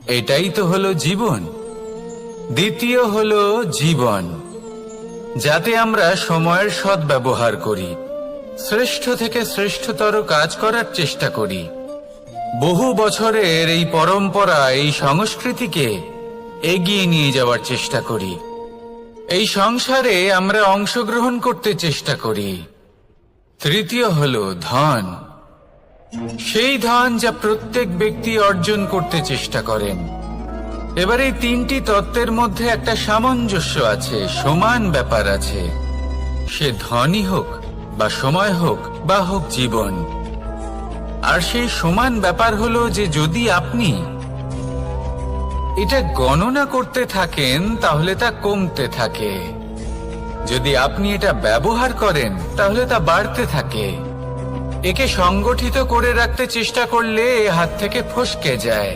এটাই তো হলো জীবন। দ্বিতীয় হলো জীবন, যাতে আমরা সময়ের সদ্ব্যবহার করি, শ্রেষ্ঠ থেকে শ্রেষ্ঠতর কাজ করার চেষ্টা করি। বহু বছরের এই পরম্পরা, এই সংস্কৃতিকে এগিয়ে নিয়ে যাওয়ার চেষ্টা করি। এই সংসারে আমরা অংশগ্রহণ করতে চেষ্টা করি। তৃতীয় হলো ধন, সেই ধন যা প্রত্যেক ব্যক্তি অর্জন করতে চেষ্টা করেন। এবার এই তিনটি তত্ত্বের মধ্যে একটা সামঞ্জস্য আছে, সমান ব্যাপার আছে। সে ধনই হোক বা সময় হোক বা হোক জীবন। আর সেই সমান ব্যাপার হলো যে যদি আপনি এটা গণনা করতে থাকেন তাহলে তা কমতে থাকে, যদি আপনি এটা ব্যবহার করেন তাহলে তা বাড়তে থাকে। একে সংগঠিত করে রাখতে চেষ্টা করলে এ হাত থেকে ফসকে যায়।